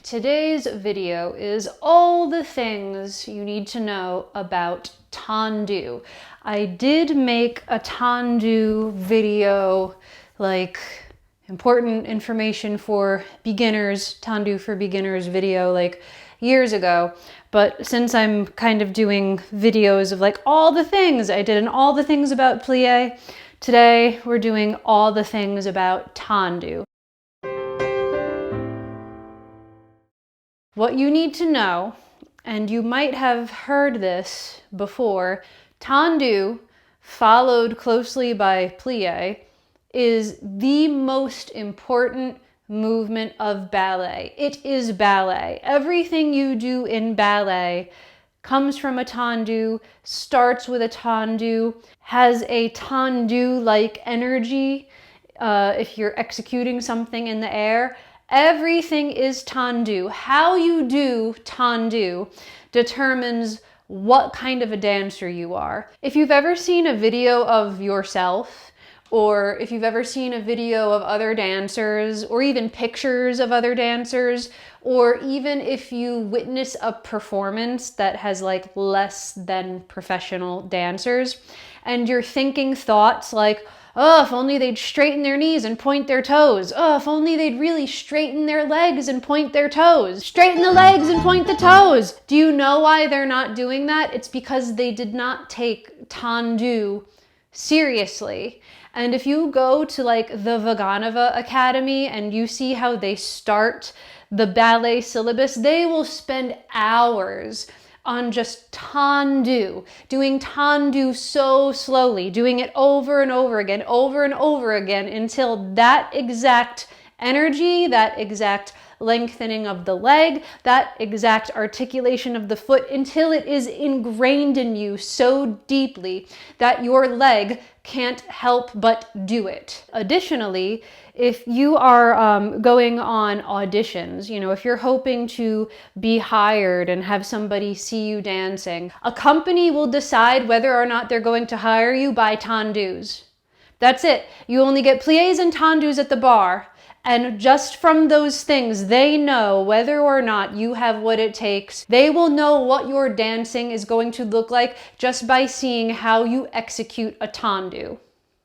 Today's video is all the things you need to know about Tendu. I did make a Tendu video, like important information for beginners, Tendu for beginners video, like years ago. But since I'm kind of doing videos of like all the things I did and all the things about plie, today we're doing all the things about Tendu. What you need to know, and you might have heard this before, Tendu, followed closely by plie, is the most important movement of ballet. It is ballet. Everything you do in ballet comes from a Tendu, starts with a Tendu, has a Tendu-like energy if you're executing something in the air. Everything is Tendu. How you do Tendu determines what kind of a dancer you are. If you've ever seen a video of yourself, or if you've ever seen a video of other dancers, or even pictures of other dancers, or even if you witness a performance that has like less than professional dancers, and you're thinking thoughts like, oh, if only they'd straighten their knees and point their toes. Oh, if only they'd really straighten their legs and point their toes. Straighten the legs and point the toes. Do you know why they're not doing that? It's because they did not take Tendu seriously. And if you go to like the Vaganova Academy and you see how they start the ballet syllabus, they will spend hours on just Tendu, doing Tendu so slowly, doing it over and over again until that exact energy, that exact lengthening of the leg, that exact articulation of the foot, until it is ingrained in you so deeply that your leg can't help but do it. Additionally, if you are going on auditions, if you're hoping to be hired and have somebody see you dancing, a company will decide whether or not they're going to hire you by Tendus. That's it. You only get plies and Tendus at the bar. And just from those things, they know whether or not you have what it takes. They will know what your dancing is going to look like just by seeing how you execute a Tendu.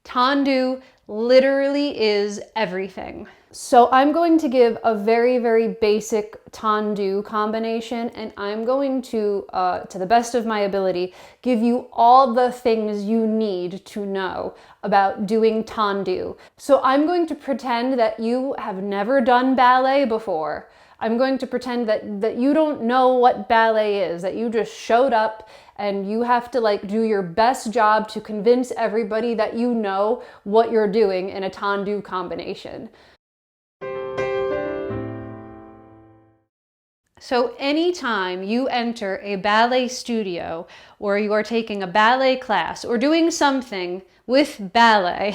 Tendu literally is everything. So I'm going to give a very, very basic Tendu combination, and I'm going to the best of my ability, give you all the things you need to know about doing Tendu. So I'm going to pretend that you have never done ballet before. I'm going to pretend that you don't know what ballet is, that you just showed up and you have to like do your best job to convince everybody that you know what you're doing in a Tendu combination. So anytime you enter a ballet studio, or you are taking a ballet class, or doing something with ballet,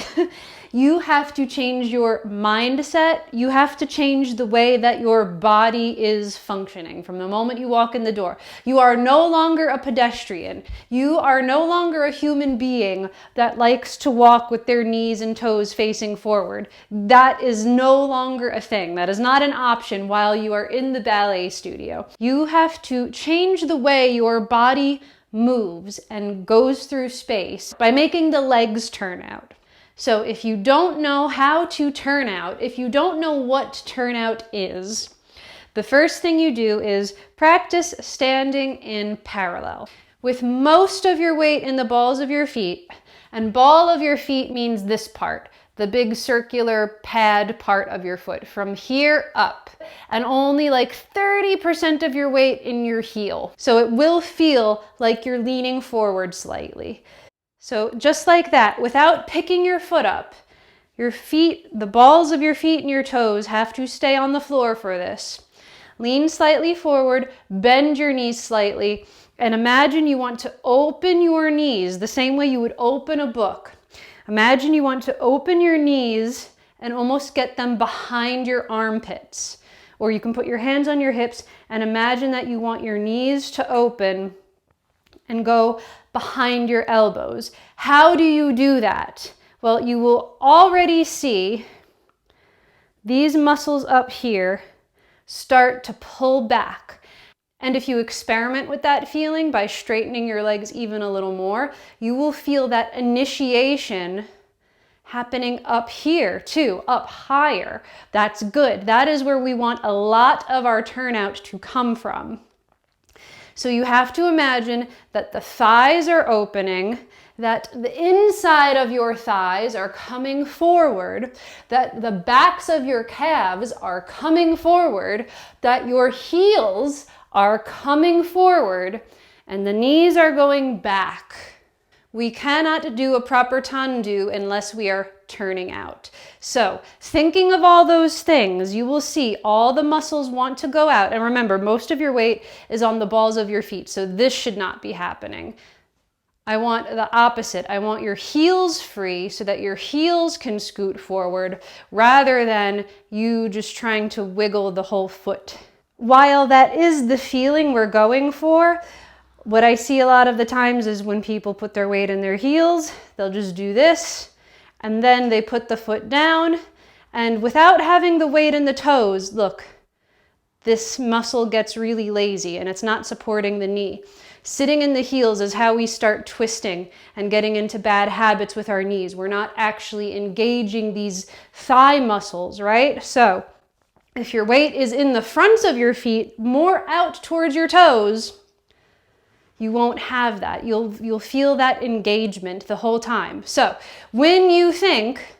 you have to change your mindset. You have to change the way that your body is functioning from the moment you walk in the door. You are no longer a pedestrian. You are no longer a human being that likes to walk with their knees and toes facing forward. That is no longer a thing. That is not an option while you are in the ballet studio. You have to change the way your body moves and goes through space by making the legs turn out. So if you don't know how to turn out, if you don't know what turnout is, the first thing you do is practice standing in parallel with most of your weight in the balls of your feet. And ball of your feet means this part, the big circular pad part of your foot, from here up, and only like 30% of your weight in your heel. So it will feel like you're leaning forward slightly. So just like that, without picking your foot up, your feet, the balls of your feet and your toes have to stay on the floor for this. Lean slightly forward, bend your knees slightly, and imagine you want to open your knees the same way you would open a book. Imagine you want to open your knees and almost get them behind your armpits. Or you can put your hands on your hips and imagine that you want your knees to open and go behind your elbows. How do you do that? Well, you will already see these muscles up here start to pull back. And if you experiment with that feeling by straightening your legs even a little more, you will feel that initiation happening up here too, up higher. That's good. That is where we want a lot of our turnout to come from. So you have to imagine that the thighs are opening, that the inside of your thighs are coming forward, that the backs of your calves are coming forward, that your heels are coming forward, and the knees are going back. We cannot do a proper Tendu unless we are turning out. So, thinking of all those things, you will see all the muscles want to go out. And remember, most of your weight is on the balls of your feet, so this should not be happening. I want the opposite. I want your heels free so that your heels can scoot forward rather than you just trying to wiggle the whole foot. While that is the feeling we're going for, what I see a lot of the times is when people put their weight in their heels, they'll just do this, and then they put the foot down, and without having the weight in the toes, look, this muscle gets really lazy and it's not supporting the knee. Sitting in the heels is how we start twisting and getting into bad habits with our knees. We're not actually engaging these thigh muscles, right? So if your weight is in the fronts of your feet, more out towards your toes, you won't have that. You'll feel that engagement the whole time. So when you think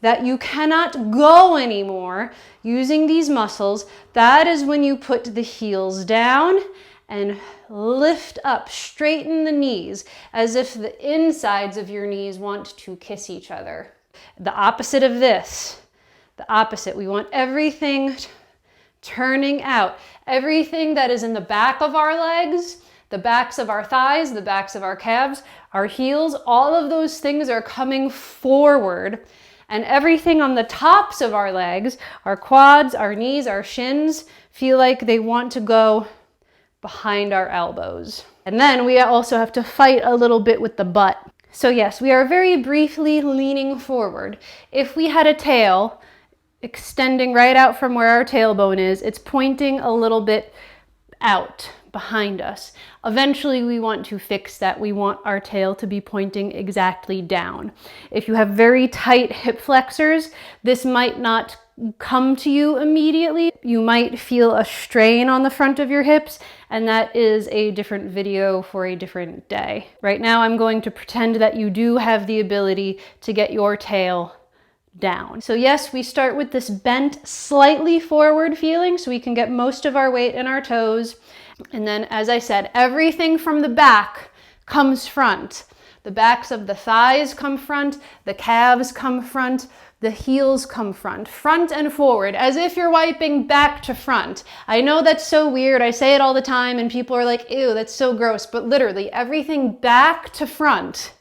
that you cannot go anymore using these muscles, that is when you put the heels down and lift up, straighten the knees as if the insides of your knees want to kiss each other. The opposite of this, the opposite. We want everything turning out. Everything that is in the back of our legs, the backs of our thighs, the backs of our calves, our heels, all of those things are coming forward. And everything on the tops of our legs, our quads, our knees, our shins, feel like they want to go behind our elbows. And then we also have to fight a little bit with the butt. So yes, we are very briefly leaning forward. If we had a tail extending right out from where our tailbone is, it's pointing a little bit out behind us. Eventually we want to fix that. We want our tail to be pointing exactly down. If you have very tight hip flexors, this might not come to you immediately. You might feel a strain on the front of your hips, and that is a different video for a different day. Right now I'm going to pretend that you do have the ability to get your tail down. So yes, we start with this bent, slightly forward feeling so we can get most of our weight in our toes. And then, as I said, everything from the back comes front. The backs of the thighs come front, the calves come front, the heels come front, front and forward, as if you're wiping back to front. I know that's so weird. I say it all the time and people are like, ew, that's so gross. But literally, everything back to front.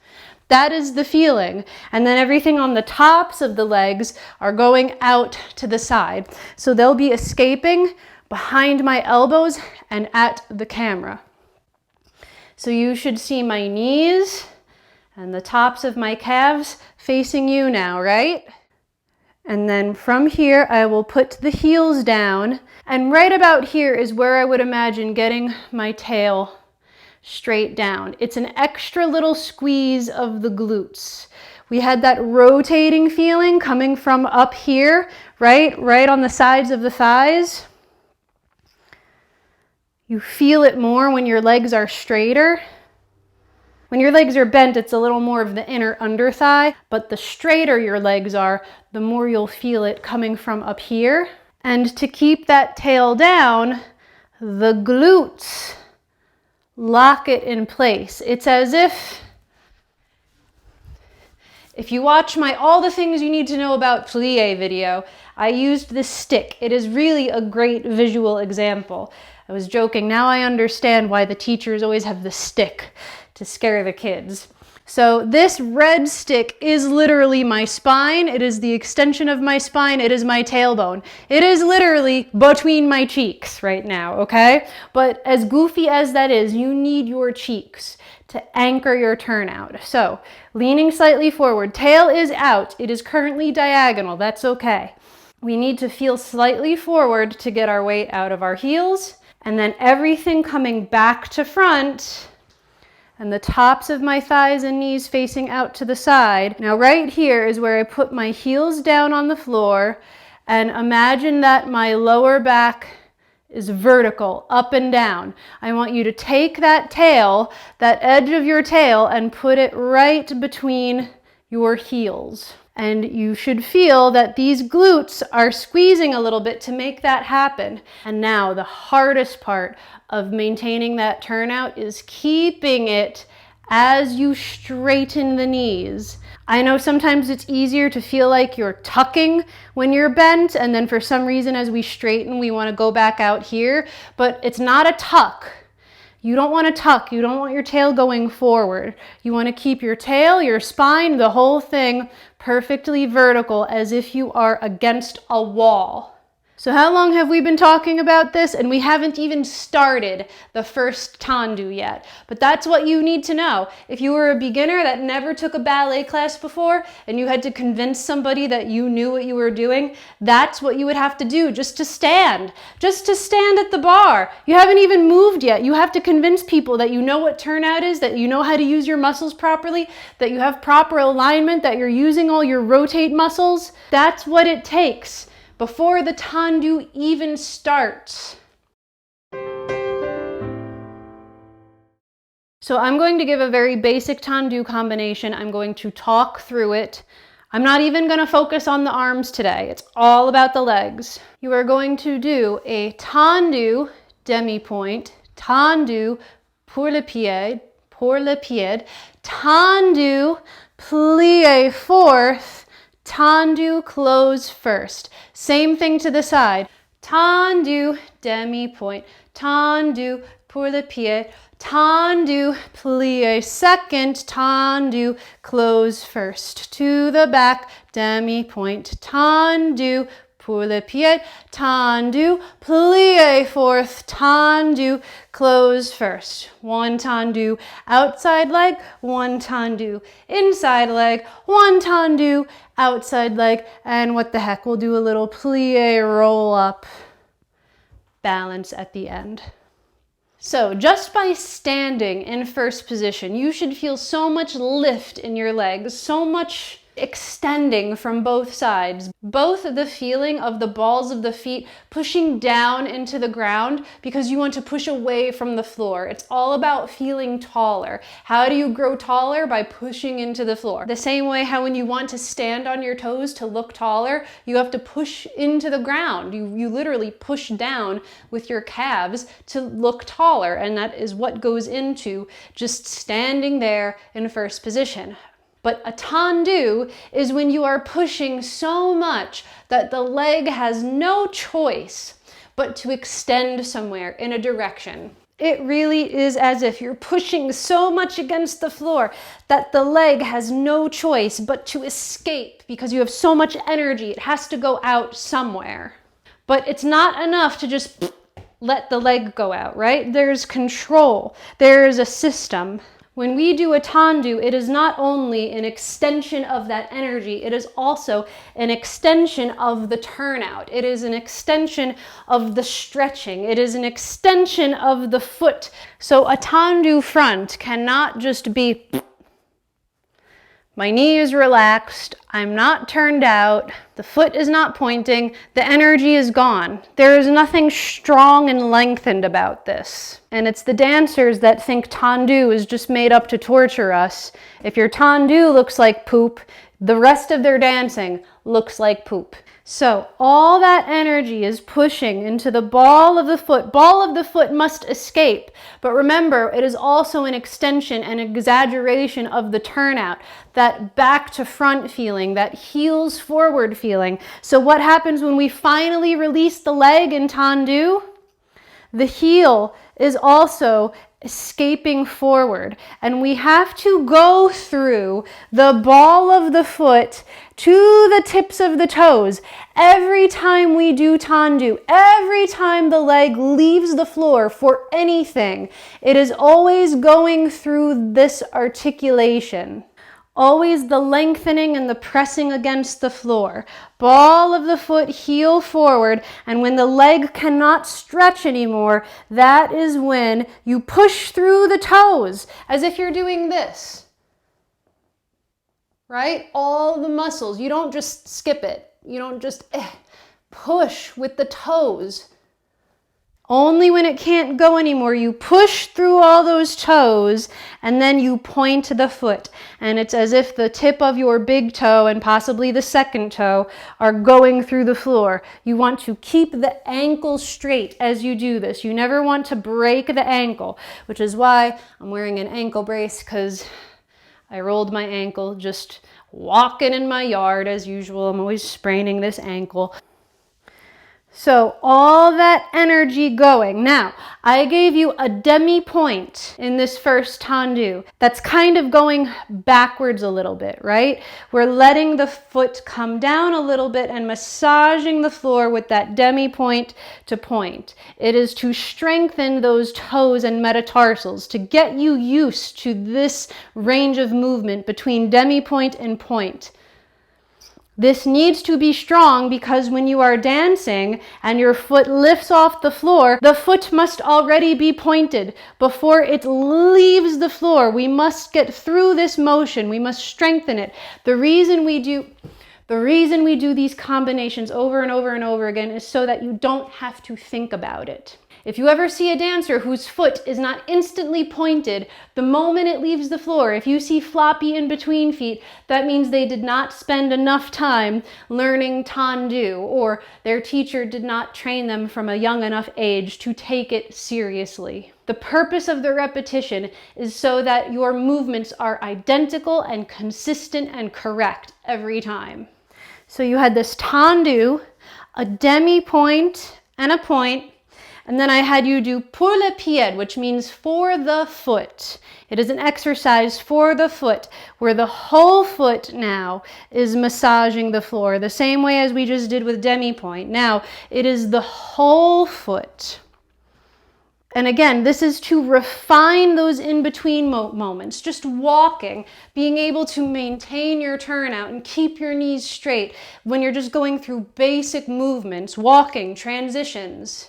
That is the feeling. And then everything on the tops of the legs are going out to the side. So they'll be escaping behind my elbows and at the camera. So you should see my knees and the tops of my calves facing you now, right? And then from here, I will put the heels down. And right about here is where I would imagine getting my tail straight down. It's an extra little squeeze of the glutes. We had that rotating feeling coming from up here, right? Right on the sides of the thighs. You feel it more when your legs are straighter. When your legs are bent, it's a little more of the inner under thigh, but the straighter your legs are, the more you'll feel it coming from up here. And to keep that tail down, the glutes lock it in place. It's as if you watch my All the Things You Need to Know About Plie video, I used this stick. It is really a great visual example. I was joking, now I understand why the teachers always have the stick to scare the kids. So this red stick is literally my spine. It is the extension of my spine. It is my tailbone. It is literally between my cheeks right now, okay? But as goofy as that is, you need your cheeks to anchor your turnout. So leaning slightly forward, tail is out. It is currently diagonal, that's okay. We need to feel slightly forward to get our weight out of our heels, and then everything coming back to front, and the tops of my thighs and knees facing out to the side. Now right here is where I put my heels down on the floor, and imagine that my lower back is vertical, up and down. I want you to take that tail, that edge of your tail, and put it right between your heels. And you should feel that these glutes are squeezing a little bit to make that happen. And now the hardest part of maintaining that turnout is keeping it as you straighten the knees. I know sometimes it's easier to feel like you're tucking when you're bent, and then for some reason as we straighten, we want to go back out here, but it's not a tuck. You don't want to tuck. You don't want your tail going forward. You want to keep your tail, your spine, the whole thing perfectly vertical as if you are against a wall. So how long have we been talking about this? And we haven't even started the first Tendu yet. But that's what you need to know. If you were a beginner that never took a ballet class before and you had to convince somebody that you knew what you were doing, that's what you would have to do just to stand. Just to stand at the bar. You haven't even moved yet. You have to convince people that you know what turnout is, that you know how to use your muscles properly, that you have proper alignment, that you're using all your rotate muscles. That's what it takes before the Tendu even starts. So I'm going to give a very basic Tendu combination. I'm going to talk through it. I'm not even going to focus on the arms today. It's all about the legs. You are going to do a Tendu demi-point, Tendu pour le pied, Tendu plie fourth, Tendu close first. Same thing to the side. Tendu demi-point, Tendu pour le pied, Tendu plie second, Tendu close first. To the back, demi-point, Tendu pour le pied, Tendu plie fourth, Tendu close first. One Tendu outside leg, one Tendu inside leg, one Tendu outside leg, and what the heck, we'll do a little plie roll up balance at the end. So just by standing in first position, you should feel so much lift in your legs, so much extending from both sides. Both the feeling of the balls of the feet pushing down into the ground because you want to push away from the floor. It's all about feeling taller. How do you grow taller? By pushing into the floor. The same way how when you want to stand on your toes to look taller, you have to push into the ground. You literally push down with your calves to look taller, and that is what goes into just standing there in first position. But a Tendu is when you are pushing so much that the leg has no choice but to extend somewhere in a direction. It really is as if you're pushing so much against the floor that the leg has no choice but to escape because you have so much energy. It has to go out somewhere. But it's not enough to just let the leg go out, right? There's control. There's a system. When we do a Tendu, it is not only an extension of that energy, it is also an extension of the turnout. It is an extension of the stretching. It is an extension of the foot. So a Tendu front cannot just be, my knee is relaxed, I'm not turned out, the foot is not pointing, the energy is gone. There is nothing strong and lengthened about this. And it's the dancers that think Tendu is just made up to torture us. If your Tendu looks like poop, the rest of their dancing looks like poop. So all that energy is pushing into the ball of the foot. Ball of the foot must escape. But remember, it is also an extension and exaggeration of the turnout, that back to front feeling, that heels forward feeling. So what happens when we finally release the leg in Tendu? The heel is also escaping forward, and we have to go through the ball of the foot to the tips of the toes. Every time we do Tendu, every time the leg leaves the floor for anything, it is always going through this articulation. Always the lengthening and the pressing against the floor. Ball of the foot, heel forward, and when the leg cannot stretch anymore, that is when you push through the toes, as if you're doing this. Right? All the muscles. You don't just skip it. You don't just push with the toes. Only when it can't go anymore, you push through all those toes and then you point the foot. And it's as if the tip of your big toe and possibly the second toe are going through the floor. You want to keep the ankle straight as you do this. You never want to break the ankle, which is why I'm wearing an ankle brace, because I rolled my ankle just walking in my yard as usual. I'm always spraining this ankle. So all that energy going. Now, I gave you a demi-point in this first tendu. That's kind of going backwards a little bit, right? We're letting the foot come down a little bit and massaging the floor with that demi-point to point. It is to strengthen those toes and metatarsals, to get you used to this range of movement between demi-point and point. This needs to be strong because when you are dancing and your foot lifts off the floor, the foot must already be pointed before it leaves the floor. We must get through this motion. We must strengthen it. The reason we do these combinations over and over and over again is so that you don't have to think about it. If you ever see a dancer whose foot is not instantly pointed the moment it leaves the floor, if you see floppy in between feet, that means they did not spend enough time learning tendu, or their teacher did not train them from a young enough age to take it seriously. The purpose of the repetition is so that your movements are identical and consistent and correct every time. So you had this tendu, a demi-point, and a point. And then I had you do pour le pied, which means for the foot. It is an exercise for the foot, where the whole foot now is massaging the floor, the same way as we just did with demi-point. Now, it is the whole foot. And again, this is to refine those in-between moments, just walking, being able to maintain your turnout and keep your knees straight when you're just going through basic movements, walking, transitions.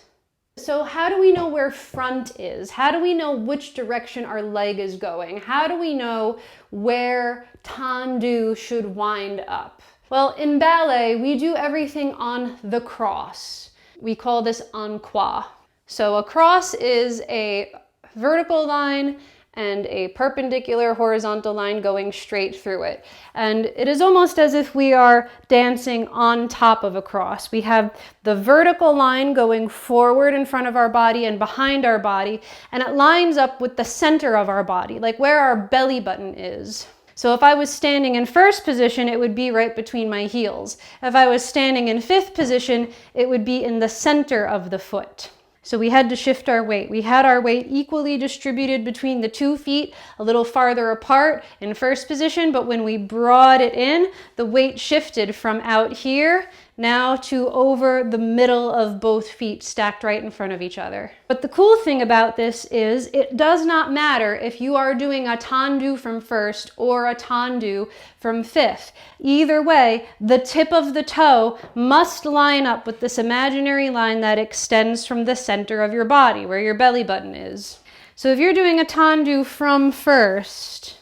So how do we know where front is? How do we know which direction our leg is going? How do we know where tendu should wind up? Well, in ballet, we do everything on the cross. We call this en croix. So a cross is a vertical line and a perpendicular horizontal line going straight through it. And it is almost as if we are dancing on top of a cross. We have the vertical line going forward in front of our body and behind our body, and it lines up with the center of our body, like where our belly button is. So if I was standing in first position, it would be right between my heels. If I was standing in fifth position, it would be in the center of the foot. So we had to shift our weight. We had our weight equally distributed between the 2 feet, a little farther apart in first position, but when we brought it in, the weight shifted from out here now to over the middle of both feet stacked right in front of each other. But the cool thing about this is it does not matter if you are doing a tendu from first or a tendu from fifth. Either way, the tip of the toe must line up with this imaginary line that extends from the center of your body, where your belly button is. So if you're doing a tendu from first,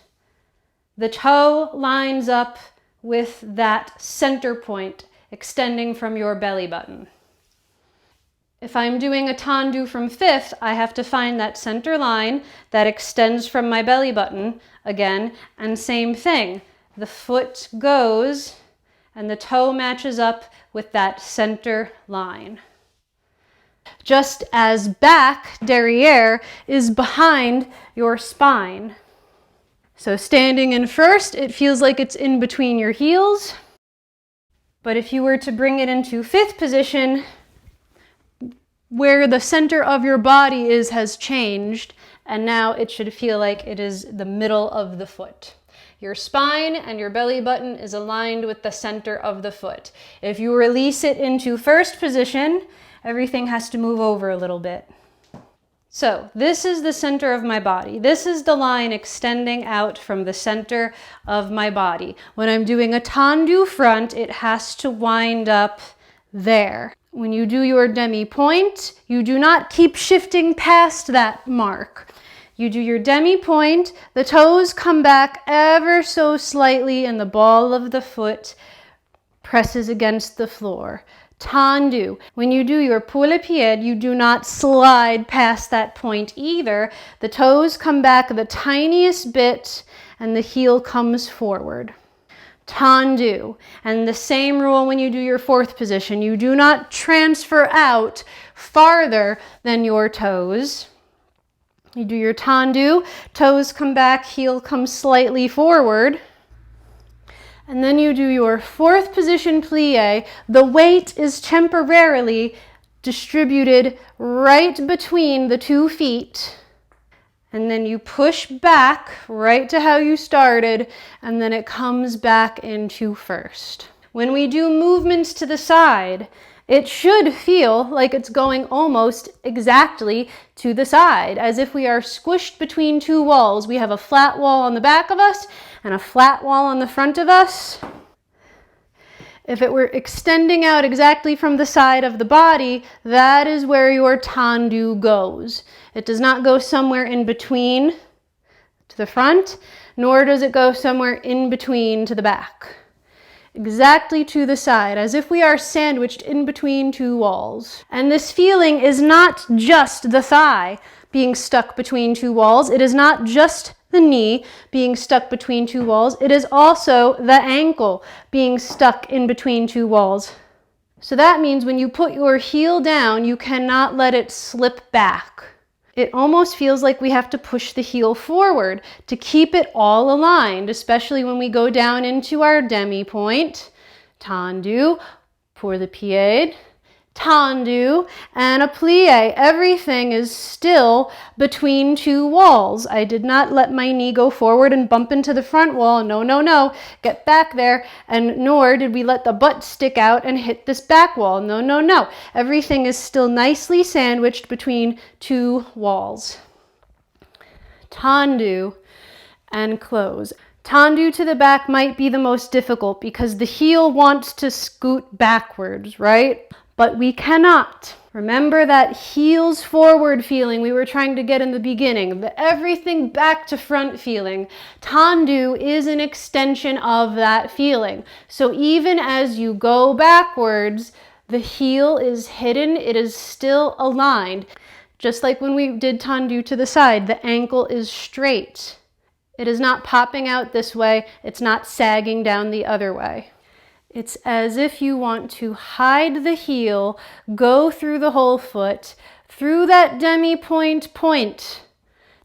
the toe lines up with that center point extending from your belly button. If I'm doing a tendu from fifth, I have to find that center line that extends from my belly button again, and same thing. The foot goes and the toe matches up with that center line. Just as back, derrière, is behind your spine. So standing in first, it feels like it's in between your heels. But if you were to bring it into fifth position, where the center of your body is has changed, and now it should feel like it is the middle of the foot. Your spine and your belly button is aligned with the center of the foot. If you release it into first position, everything has to move over a little bit. So this is the center of my body. This is the line extending out from the center of my body. When I'm doing a tendu front, it has to wind up there. When you do your demi-point, you do not keep shifting past that mark. You do your demi-point, the toes come back ever so slightly and the ball of the foot presses against the floor. Tendu. When you do your pour le pied, you do not slide past that point either. The toes come back the tiniest bit and the heel comes forward. Tendu. And the same rule when you do your fourth position. You do not transfer out farther than your toes. You do your tendu, toes come back, heel comes slightly forward. And then you do your fourth position plie. The weight is temporarily distributed right between the 2 feet. And then you push back right to how you started, and then it comes back into first. When we do movements to the side, it should feel like it's going almost exactly to the side, as if we are squished between 2 walls. We have a flat wall on the back of us and a flat wall on the front of us. If it were extending out exactly from the side of the body, that is where your tendu goes. It does not go somewhere in between to the front, nor does it go somewhere in between to the back. Exactly to the side, as if we are sandwiched in between 2 walls. And this feeling is not just the thigh being stuck between 2 walls. It is not just the knee being stuck between 2 walls. It is also the ankle being stuck in between 2 walls. So that means when you put your heel down, you cannot let it slip back. It almost feels like we have to push the heel forward to keep it all aligned, especially when we go down into our demi-point, tendu, pour le pied, tendu, and a plie. Everything is still between 2 walls. I did not let my knee go forward and bump into the front wall. No, no, no. Get back there. And nor did we let the butt stick out and hit this back wall. No, no, no. Everything is still nicely sandwiched between 2 walls. Tendu and close. Tendu to the back might be the most difficult because the heel wants to scoot backwards, right? But we cannot. Remember that heels forward feeling we were trying to get in the beginning, the everything back to front feeling. Tendu is an extension of that feeling. So even as you go backwards, the heel is hidden, it is still aligned. Just like when we did tendu to the side, the ankle is straight. It is not popping out this way, it's not sagging down the other way. It's as if you want to hide the heel, go through the whole foot, through that demi-point point.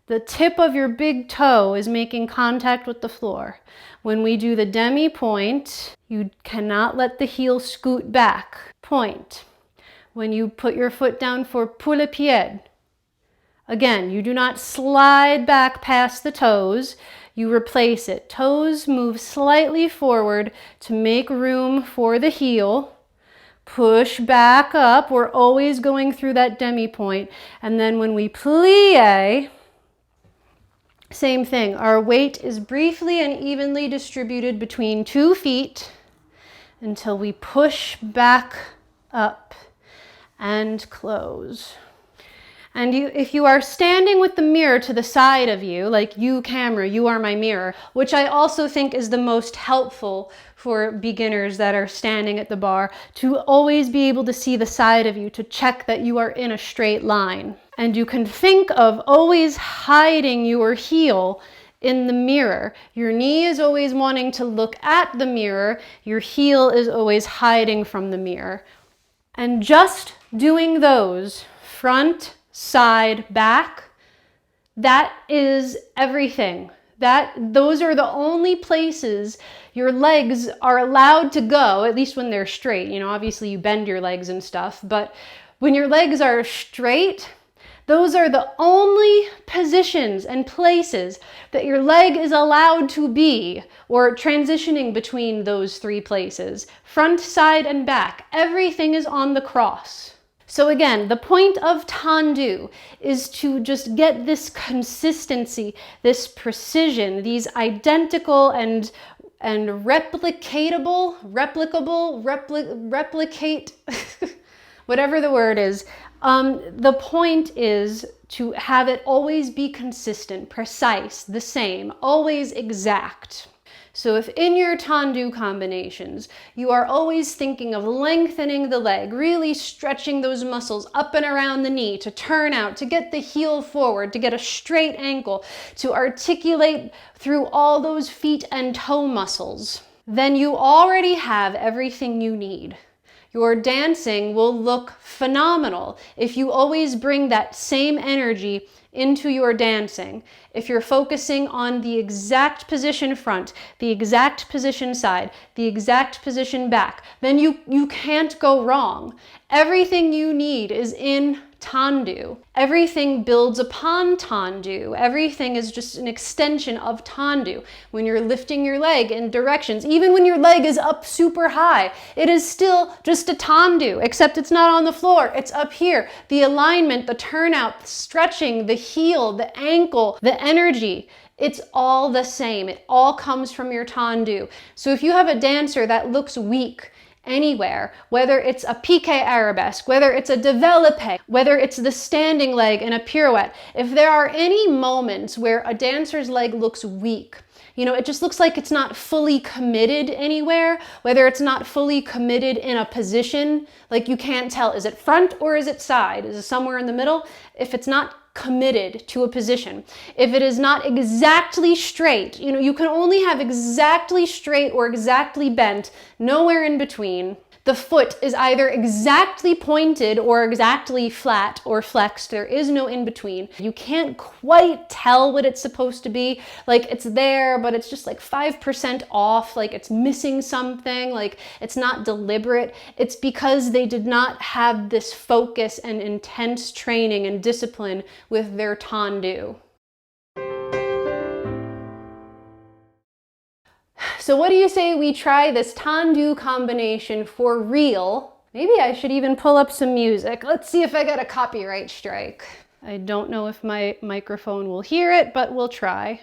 The tip of your big toe is making contact with the floor. When we do the demi-point, you cannot let the heel scoot back. Point. When you put your foot down for pour le pied, again, you do not slide back past the toes. You replace it. Toes move slightly forward to make room for the heel. Push back up. We're always going through that demi-point. And then when we plie, same thing. Our weight is briefly and evenly distributed between 2 feet until we push back up and close. And if you are standing with the mirror to the side of you, like you camera, you are my mirror, which I also think is the most helpful for beginners that are standing at the bar, to always be able to see the side of you, to check that you are in a straight line. And you can think of always hiding your heel in the mirror. Your knee is always wanting to look at the mirror. Your heel is always hiding from the mirror. And just doing those, front, side, back, that is everything. Those are the only places your legs are allowed to go, at least when they're straight. You know, obviously you bend your legs and stuff, but when your legs are straight, those are the only positions and places that your leg is allowed to be, or transitioning between those 3 places. Front, side, and back. Everything is on the cross. So again, the point of Tendu is to just get this consistency, this precision, these identical and replicatable, replicate, whatever the word is. The point is to have it always be consistent, precise, the same, always exact. So if in your Tendu combinations, you are always thinking of lengthening the leg, really stretching those muscles up and around the knee to turn out, to get the heel forward, to get a straight ankle, to articulate through all those feet and toe muscles, then you already have everything you need. Your dancing will look phenomenal if you always bring that same energy into your dancing. If you're focusing on the exact position front, the exact position side, the exact position back, then you can't go wrong. Everything you need is in Tendu. Everything builds upon Tendu. Everything is just an extension of Tendu. When you're lifting your leg in directions, even when your leg is up super high, it is still just a Tendu, except it's not on the floor, it's up here. The alignment, the turnout, the stretching, the heel, the ankle, the energy, it's all the same. It all comes from your Tendu. So if you have a dancer that looks weak anywhere, whether it's a pique arabesque, whether it's a développé, whether it's the standing leg in a pirouette, if there are any moments where a dancer's leg looks weak, it just looks like it's not fully committed anywhere, whether it's not fully committed in a position, like you can't tell, is it front or is it side? Is it somewhere in the middle? If it's not committed to a position, if it is not exactly straight, you can only have exactly straight or exactly bent, nowhere in between. The foot is either exactly pointed or exactly flat or flexed. There is no in between. You can't quite tell what it's supposed to be. Like it's there, but it's just like 5% off. Like it's missing something. Like it's not deliberate. It's because they did not have this focus and intense training and discipline with their Tendu. So what do you say we try this Tendu combination for real? Maybe I should even pull up some music. Let's see if I get a copyright strike. I don't know if my microphone will hear it, but we'll try.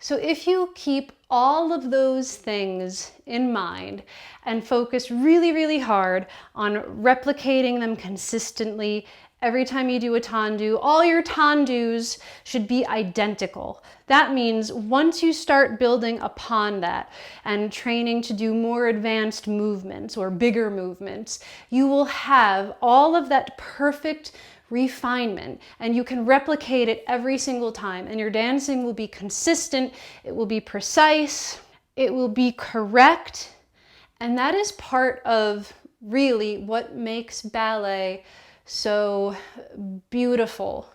So if you keep all of those things in mind and focus really, really hard on replicating them consistently, every time you do a Tendu, all your Tendus should be identical. That means once you start building upon that and training to do more advanced movements or bigger movements, you will have all of that perfect refinement, and you can replicate it every single time, and your dancing will be consistent, it will be precise, it will be correct, and that is part of really what makes ballet so beautiful.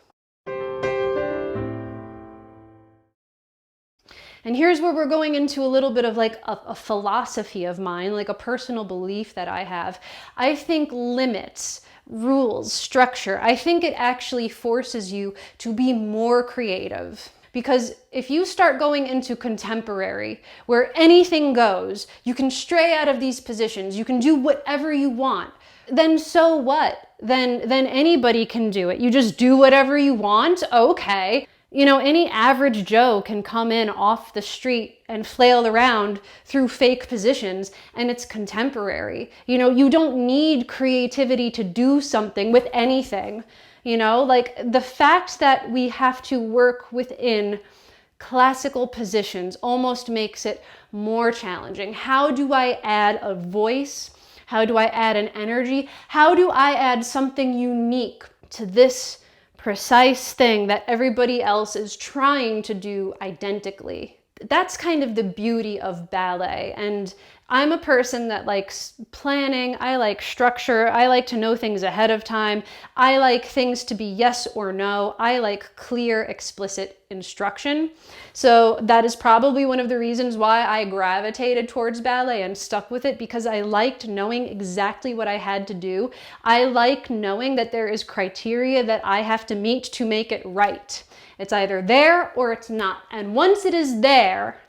And here's where we're going into a little bit of like a philosophy of mine, like a personal belief that I have. I think limits, rules, structure, I think it actually forces you to be more creative. Because if you start going into contemporary, where anything goes, you can stray out of these positions, you can do whatever you want, then so what? Then anybody can do it. You just do whatever you want? Okay. You know, any average Joe can come in off the street and flail around through fake positions, and it's contemporary. You know, you don't need creativity to do something with anything. You know, like the fact that we have to work within classical positions almost makes it more challenging. How do I add a voice? How do I add an energy? How do I add something unique to this precise thing that everybody else is trying to do identically? That's kind of the beauty of ballet. And I'm a person that likes planning, I like structure, I like to know things ahead of time, I like things to be yes or no, I like clear, explicit instruction. So that is probably one of the reasons why I gravitated towards ballet and stuck with it, because I liked knowing exactly what I had to do. I like knowing that there is criteria that I have to meet to make it right. It's either there or it's not. And once it is there,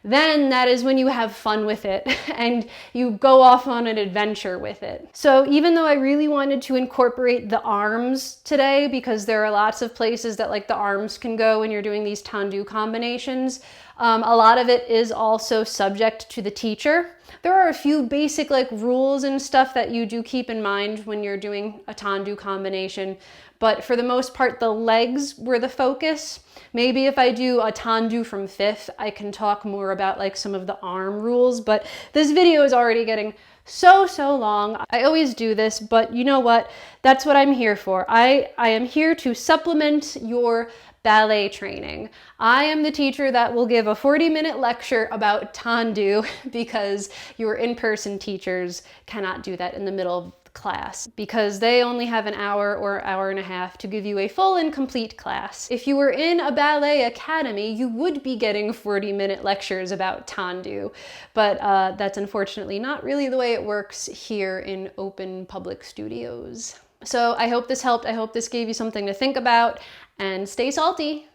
then that is when you have fun with it and you go off on an adventure with it. So even though I really wanted to incorporate the arms today, because there are lots of places that like the arms can go when you're doing these tendu combinations, a lot of it is also subject to the teacher. There are a few basic like rules and stuff that you do keep in mind when you're doing a tendu combination, but for the most part, the legs were the focus. Maybe if I do a tendu from fifth, I can talk more about like some of the arm rules, but this video is already getting so long. I always do this, but you know what? That's what I'm here for. I am here to supplement your ballet training. I am the teacher that will give a 40-minute lecture about tendu because your in-person teachers cannot do that in the middle of class, because they only have an hour or hour and a half to give you a full and complete class. If you were in a ballet academy, you would be getting 40-minute lectures about tendu, but that's unfortunately not really the way it works here in open public studios. So I hope this helped. I hope this gave you something to think about, and stay salty.